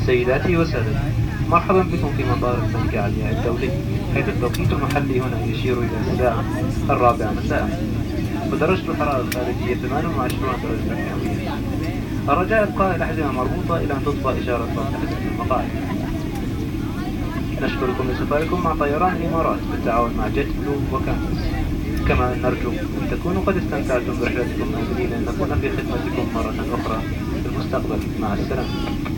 سيداتي وسادتي، مرحبا بكم في مطار الملكة علياء الدولي، حيث التوقيت المحلي هنا يشير إلى الساعة 4 مساء، ودرجة الحرارة الخارجية 28 درجة مئوية. الرجاء إبقاء الأحزمة مربوطة إلى أن تطفى إشارة رفع الأحزمة المقاعد. نشكركم لسفركم مع طيران الإمارات بالتعاون مع جيت بلو وكانتس، كما نرجو أن تكونوا قد استمتعتم برحلتكم آمنين أن نكون في خدمتكم مرة أخرى في المستقبل. مع السلامة.